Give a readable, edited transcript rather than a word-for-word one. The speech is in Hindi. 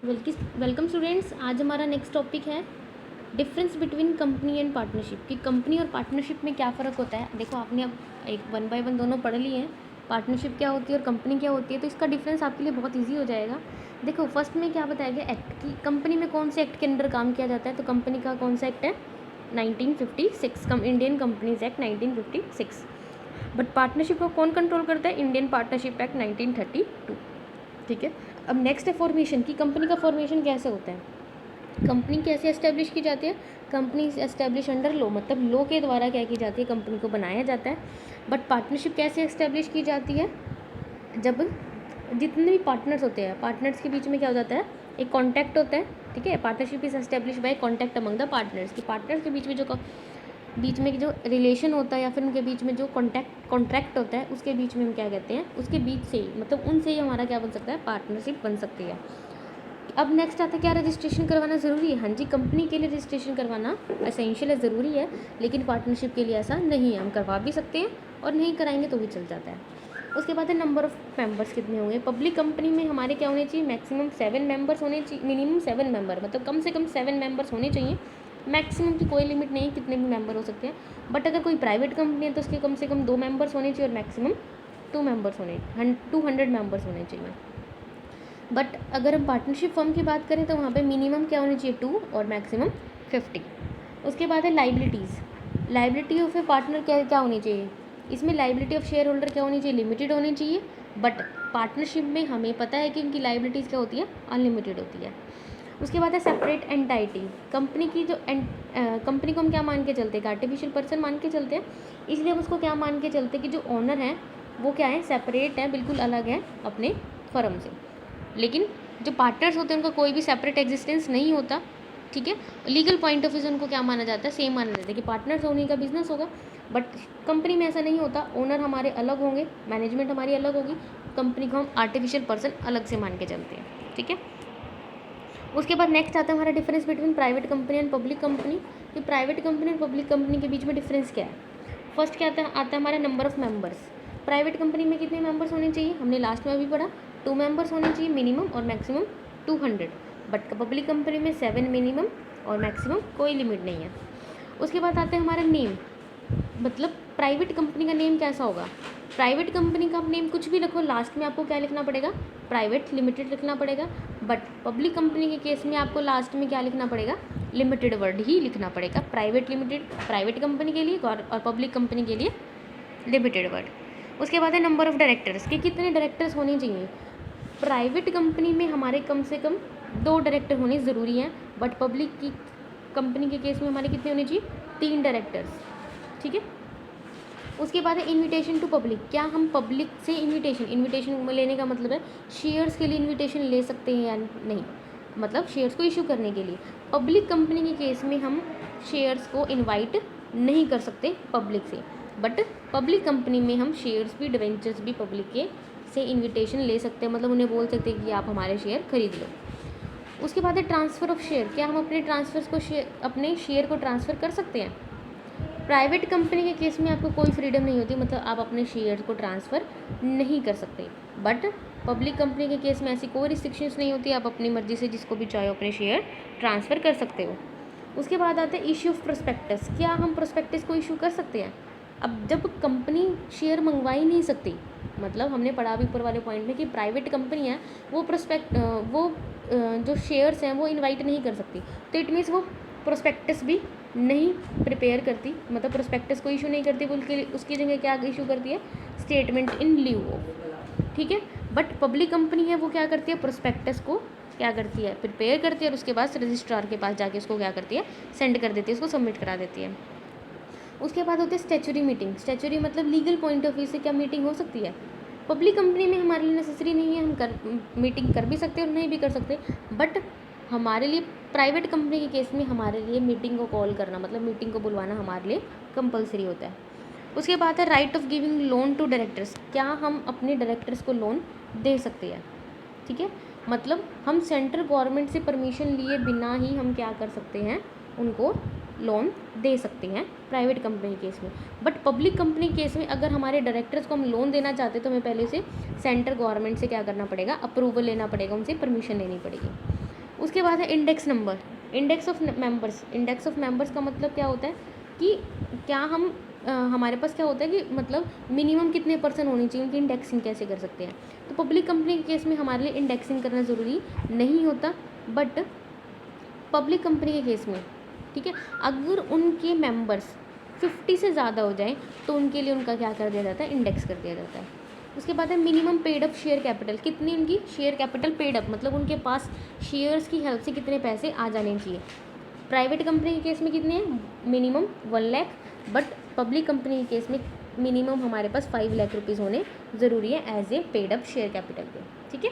Welcome students. आज हमारा नेक्स्ट टॉपिक है difference between company and partnership. कि कंपनी और पार्टनरशिप में क्या फ़र्क होता है। देखो, आपने अब एक वन बाय वन दोनों पढ़ लिए हैं, पार्टनरशिप क्या होती है और कंपनी क्या होती है, तो इसका डिफरेंस आपके लिए बहुत ईजी हो जाएगा। देखो, फर्स्ट में क्या बताया गया, एक्ट की कंपनी में कौन से एक्ट के अंडर काम किया जाता है। तो कंपनी का कौन सा एक्ट है, 1956, Indian companies act 1956। But partnership को कौन कंट्रोल करता है, इंडियन पार्टनरशिप एक्ट 1932। ठीक है। अब नेक्स्ट है फॉर्मेशन, की कंपनी का फॉर्मेशन कैसे होता है। कंपनी कैसे एस्टेब्लिश की जाती है, कंपनी एस्टेब्लिश अंडर लॉ, मतलब लॉ के द्वारा क्या की जाती है, कंपनी को बनाया जाता है। बट पार्टनरशिप कैसे एस्टेब्लिश की जाती है, जब जितने भी पार्टनर्स होते हैं, पार्टनर्स के बीच में क्या हो जाता है, एक कॉन्टैक्ट होता है। ठीक है। Partnership is establish by contact among the partners, कि पार्टनर्स के बीच में जो रिलेशन होता है या फिर उनके बीच में जो कॉन्ट्रैक्ट होता है, उसके बीच में हम क्या कहते हैं, उसके बीच से ही, मतलब उनसे ही हमारा क्या बन सकता है, पार्टनरशिप बन सकती है। अब नेक्स्ट आता है, क्या रजिस्ट्रेशन करवाना ज़रूरी है। हाँ जी, कंपनी के लिए रजिस्ट्रेशन करवाना एसेंशियल है, ज़रूरी है, लेकिन पार्टनरशिप के लिए ऐसा नहीं है। हम करवा भी सकते हैं और नहीं कराएंगे तो भी चल जाता है। उसके बाद है नंबर ऑफ़ मेंबर्स कितने होंगे। पब्लिक कंपनी में हमारे क्या होने चाहिए, मैक्सिमम 7 मेंबर्स होने चाहिए, मिनिमम 7 मेंबर, मतलब कम से कम 7 मेंबर्स होने चाहिए। मैक्सिमम की कोई लिमिट नहीं है, कितने भी मेंबर हो सकते हैं। बट अगर कोई प्राइवेट कंपनी है तो उसके कम से कम 2 मेंबर्स होने चाहिए और मैक्सिमम 200 मेंबर्स होने चाहिए। बट अगर हम पार्टनरशिप फर्म की बात करें तो वहाँ पे मिनिमम क्या होनी चाहिए, 2 और मैक्सिमम 50। उसके बाद है liabilities. Liability of A partner क्या क्या होनी चाहिए, इसमें लाइबिलिटी ऑफ शेयर होल्डर क्या होनी चाहिए, लिमिटेड होनी चाहिए। बट पार्टनरशिप में हमें पता है कि इनकी लाइबिलिटीज़ क्या होती है, अनलिमिटेड होती है। उसके बाद है सेपरेट एंटाइटी। कंपनी की जो कंपनी को हम क्या मान के चलते हैं, आर्टिफिशियल पर्सन मान के चलते हैं, इसलिए हम उसको क्या मान के चलते हैं कि जो ओनर है वो क्या है, सेपरेट है, बिल्कुल अलग है अपने फर्म से। लेकिन जो पार्टनर्स होते हैं उनका कोई भी सेपरेट एग्जिस्टेंस नहीं होता। ठीक है। लीगल पॉइंट ऑफ व्यू से उनको क्या माना जाता है, सेम माना जाता है कि पार्टनर्स होने का बिजनेस होगा। बट कंपनी में ऐसा नहीं होता, ओनर हमारे अलग होंगे, मैनेजमेंट हमारी अलग होगी, कंपनी को हम आर्टिफिशियल पर्सन अलग से मान के चलते हैं। ठीक है। उसके बाद नेक्स्ट आता है हमारा difference between private company and public company. कि प्राइवेट कंपनी और पब्लिक कंपनी के बीच में डिफरेंस क्या है। फर्स्ट क्या आता है हमारा number of members. Private company में कितने मेंबर्स होने चाहिए, हमने लास्ट में अभी पढ़ा, 2 मेंबर्स होने चाहिए मिनिमम और मैक्सिमम 200। बट पब्लिक कंपनी में 7 मिनिमम और मैक्सिमम कोई लिमिट नहीं है। उसके बाद आता है हमारा नेम, मतलब प्राइवेट कंपनी का नेम कैसा होगा। प्राइवेट कंपनी का आप नेम कुछ भी रखो, लास्ट में आपको क्या लिखना पड़ेगा, प्राइवेट लिमिटेड लिखना पड़ेगा। बट पब्लिक कंपनी के केस में आपको लास्ट में क्या लिखना पड़ेगा, लिमिटेड वर्ड ही लिखना पड़ेगा। प्राइवेट लिमिटेड प्राइवेट कंपनी के लिए और पब्लिक कंपनी के लिए लिमिटेड वर्ड। उसके बाद है नंबर ऑफ़ डायरेक्टर्स, कि कितने डायरेक्टर्स होने चाहिए। प्राइवेट कंपनी में हमारे कम से कम 2 डायरेक्टर होने ज़रूरी हैं। बट पब्लिक की कंपनी के केस में हमारे कितने होने चाहिए, 3 डायरेक्टर्स। ठीक है। उसके बाद है इनविटेशन टू पब्लिक। क्या हम पब्लिक से इनविटेशन लेने का मतलब है शेयर्स के लिए इनविटेशन ले सकते हैं या नहीं, मतलब शेयर्स को इशू करने के लिए। पब्लिक कंपनी के केस में हम शेयर्स को इनवाइट नहीं कर सकते पब्लिक से। बट पब्लिक कंपनी में हम शेयर्स भी, डिवेंचर्स भी पब्लिक के से इन्विटेशन ले सकते हैं, मतलब उन्हें बोल सकते हैं कि आप हमारे शेयर खरीद लो। उसके बाद है ट्रांसफ़र ऑफ शेयर। क्या हम अपने शेयर को ट्रांसफ़र कर सकते हैं। प्राइवेट कंपनी के केस में आपको कोई फ्रीडम नहीं होती, मतलब आप अपने शेयर को ट्रांसफ़र नहीं कर सकते। बट पब्लिक कंपनी के केस में ऐसी कोई रिस्ट्रिक्शंस नहीं होती, आप अपनी मर्ज़ी से जिसको भी चाहे अपने शेयर ट्रांसफ़र कर सकते हो। उसके बाद आते हैं इश्यू ऑफ प्रोस्पेक्टस। क्या हम प्रोस्पेक्टस को इशू कर सकते हैं। अब जब कंपनी शेयर मंगवा ही नहीं सकती, मतलब हमने पढ़ा भी ऊपर वाले पॉइंट में कि प्राइवेट कंपनी है वो जो शेयर्स हैं वो इनवाइट नहीं कर सकती, तो इट मीन्स वो प्रोस्पेक्टस भी नहीं प्रिपेयर करती, मतलब प्रोस्पेक्टस को इशू नहीं करती, बल्कि उसकी जगह क्या इशू करती है, स्टेटमेंट इन ल्यू ऑफ। ठीक है। बट पब्लिक कंपनी है वो क्या करती है, प्रोस्पेक्टस को क्या करती है, प्रिपेयर करती है और उसके बाद रजिस्ट्रार के पास जाके उसको क्या करती है, सेंड कर देती है, उसको सबमिट करा देती है। उसके बाद होती है स्टैच्यूटरी मीटिंग। स्टैच्यूटरी मतलब लीगल पॉइंट ऑफ व्यू से क्या मीटिंग हो सकती है। पब्लिक कंपनी में हमारे लिए नेसेसरी नहीं है, हम मीटिंग कर भी सकते हैं और नहीं भी कर सकते। बट हमारे लिए प्राइवेट कंपनी के केस में हमारे लिए मीटिंग को कॉल करना, मतलब मीटिंग को बुलवाना हमारे लिए कंपलसरी होता है। उसके बाद है right of giving loan to directors. क्या हम अपने डायरेक्टर्स को लोन दे सकते हैं। ठीक है। मतलब हम सेंट्रल गवर्नमेंट से परमिशन लिए बिना ही हम क्या कर सकते हैं, उनको लोन दे सकते हैं प्राइवेट कंपनी केस में। बट पब्लिक कंपनी केस में अगर हमारे डायरेक्टर्स को हम लोन देना चाहते हैं तो हमें पहले से सेंट्रल गवर्नमेंट से क्या करना पड़ेगा, अप्रूवल लेना पड़ेगा, उनसे परमिशन लेनी पड़ेगी। उसके बाद है index number, index of members. Index of members का मतलब क्या होता है कि क्या हम हमारे पास क्या होता है कि मतलब मिनिमम कितने पर्सन होनी चाहिए, उनकी इंडेक्सिंग कैसे कर सकते हैं। तो पब्लिक कंपनी के केस में हमारे लिए इंडेक्सिंग करना ज़रूरी नहीं होता, बट पब्लिक कंपनी के केस में ठीक है, अगर उनके मेंबर्स 50 से ज़्यादा हो जाए तो उनके लिए उनका क्या कर दिया जाता है, इंडेक्स कर दिया जाता है। उसके बाद है minimum paid up share capital, कितनी उनकी शेयर कैपिटल पेड अप, मतलब उनके पास शेयर्स की हेल्प से कितने पैसे आ जाने चाहिए। प्राइवेट कंपनी के केस में कितने हैं, minimum 1 lakh, but public company के केस में मिनिमम हमारे पास 5 लाख रुपीज़ होने ज़रूरी है as a paid up share capital पे, ठीक है।